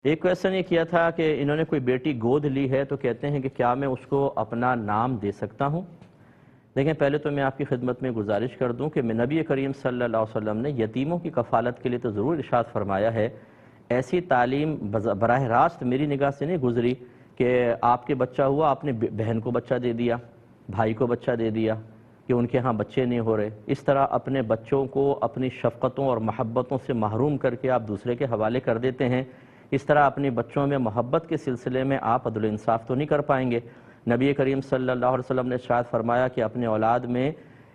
ایک کویسچن یہ کیا تھا کہ انہوں نے کوئی بیٹی گود لی ہے تو کہتے ہیں کہ کیا میں اس کو اپنا نام دے سکتا ہوں؟ دیکھیں، پہلے تو میں آپ کی خدمت میں گزارش کر دوں کہ نبی کریم صلی اللہ علیہ وسلم نے یتیموں کی کفالت کے لیے تو ضرور ارشاد فرمایا ہے۔ ایسی تعلیم براہ راست میری نگاہ سے نہیں گزری کہ آپ کے بچہ ہوا، آپ نے بہن کو بچہ دے دیا، بھائی کو بچہ دے دیا کہ ان کے ہاں بچے نہیں ہو رہے۔ اس طرح اپنے بچوں کو اپنی شفقتوں اور محبتوں سے محروم کر کے آپ دوسرے کے حوالے کر دیتے ہیں۔ اس طرح اپنے بچوں میں محبت کے سلسلے میں آپ عدل و انصاف تو نہیں کر پائیں گے۔ نبی کریم صلی اللہ علیہ وسلم نے ارشاد فرمایا کہ اپنے اولاد میں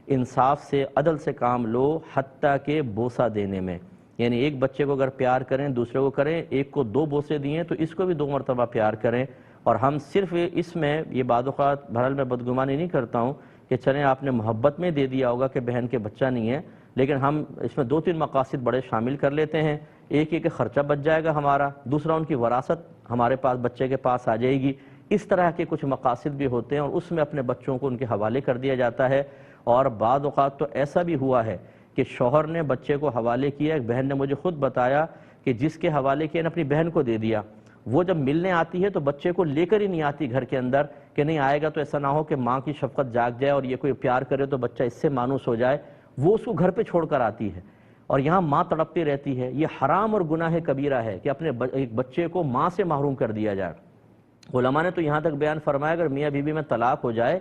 انصاف سے، عدل سے کام لو، حتیٰ کہ بوسہ دینے میں، یعنی ایک بچے کو اگر پیار کریں، دوسرے کو کریں، ایک کو 2 بوسے دیے تو اس کو بھی 2 مرتبہ پیار کریں۔ اور ہم صرف اس میں یہ بعض اوقات بہرحال میں بدگمانی نہیں کرتا ہوں کہ چلیں آپ نے محبت میں دے دیا ہوگا کہ بہن کے بچہ نہیں ہے، لیکن ہم اس میں 2-3 مقاصد بڑے شامل کر لیتے ہیں۔ ایک یہ کہ خرچہ بچ جائے گا ہمارا، دوسرا ان کی وراثت ہمارے پاس بچے کے پاس آ جائے گی۔ اس طرح کے کچھ مقاصد بھی ہوتے ہیں اور اس میں اپنے بچوں کو ان کے حوالے کر دیا جاتا ہے۔ اور بعض اوقات تو ایسا بھی ہوا ہے کہ شوہر نے بچے کو حوالے کیا، ایک بہن نے مجھے خود بتایا کہ جس کے حوالے کیا نے اپنی بہن کو دے دیا، وہ جب ملنے آتی ہے تو بچے کو لے کر ہی نہیں آتی گھر کے اندر کہ نہیں آئے گا تو ایسا نہ ہو کہ ماں کی شفقت جاگ جائے اور یہ کوئی پیار کرے تو بچہ اس سے مانوس ہو جائے، وہ اس کو گھر پہ چھوڑ کر آتی ہے اور یہاں ماں تڑپتی رہتی ہے۔ یہ حرام اور گناہ کبیرہ ہے کہ اپنے ایک بچے کو ماں سے محروم کر دیا جائے۔ علماء نے تو یہاں تک بیان فرمایا اگر میاں بیوی میں طلاق ہو جائے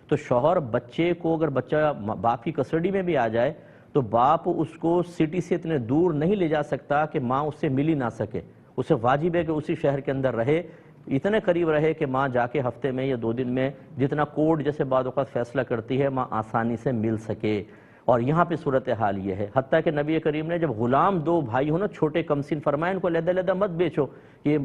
تو شوہر بچے کو، اگر بچہ باپ کی کسٹڈی میں بھی آ جائے تو باپ اس کو سٹی سے اتنے دور نہیں لے جا سکتا کہ ماں اس سے مل ہی نہ سکے۔ اسے واجب ہے کہ اسی شہر کے اندر رہے، اتنے قریب رہے کہ ماں جا کے ہفتے میں یا 2 دن میں جتنا کورٹ جیسے بعض اوقات فیصلہ کرتی ہے ماں آسانی سے مل سکے۔ اور یہاں پہ صورتحال یہ ہے، حتیٰ کہ نبی کریم نے جب غلام 2 بھائی ہوں نا چھوٹے کمسن، فرمایا ان کو علیحدہ علیحدہ مت بیچو، یہ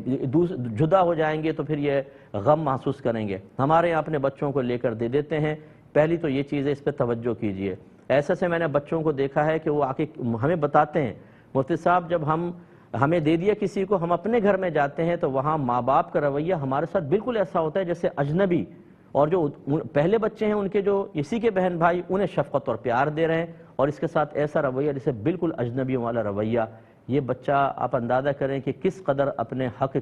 جدا ہو جائیں گے تو پھر یہ غم محسوس کریں گے۔ ہمارے یہاں اپنے بچوں کو لے کر دے دیتے ہیں۔ پہلی تو یہ چیز ہے، اس پہ توجہ کیجئے۔ ایسے سے میں نے بچوں کو دیکھا ہے کہ وہ آ کے ہمیں بتاتے ہیں، مفتی صاحب جب ہمیں دے دیا کسی کو، ہم اپنے گھر میں جاتے ہیں تو وہاں ماں باپ کا رویہ ہمارے ساتھ بالکل ایسا ہوتا ہے جیسے اجنبی، اور جو پہلے بچے ہیں ان کے جو اسی کے بہن بھائی انہیں شفقت اور پیار دے رہے ہیں، اور اس کے ساتھ ایسا رویہ جیسے بالکل اجنبیوں والا رویہ۔ یہ بچہ آپ اندازہ کریں کہ کس قدر اپنے حق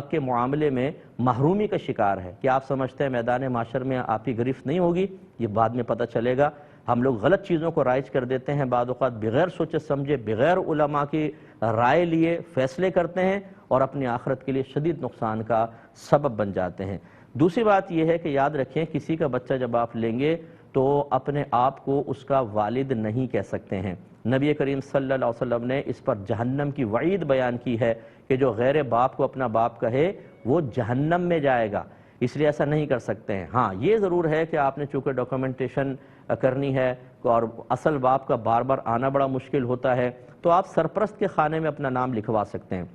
کے معاملے میں محرومی کا شکار ہے کہ آپ سمجھتے ہیں میدان معاشر میں آپ کی گرفت نہیں ہوگی، یہ بعد میں پتہ چلے گا۔ ہم لوگ غلط چیزوں کو رائج کر دیتے ہیں، بعض اوقات بغیر سوچے سمجھے، بغیر علماء کی رائے لیے فیصلے کرتے ہیں اور اپنی آخرت کے لیے شدید نقصان کا سبب بن جاتے ہیں۔ دوسری بات یہ ہے کہ یاد رکھیں کسی کا بچہ جب آپ لیں گے تو اپنے آپ کو اس کا والد نہیں کہہ سکتے ہیں۔ نبی کریم صلی اللہ علیہ وسلم نے اس پر جہنم کی وعید بیان کی ہے کہ جو غیر باپ کو اپنا باپ کہے وہ جہنم میں جائے گا، اس لیے ایسا نہیں کر سکتے ہیں۔ ہاں یہ ضرور ہے کہ آپ نے چونکہ ڈاکومنٹیشن کرنی ہے اور اصل باپ کا بار بار آنا بڑا مشکل ہوتا ہے تو آپ سرپرست کے خانے میں اپنا نام لکھوا سکتے ہیں۔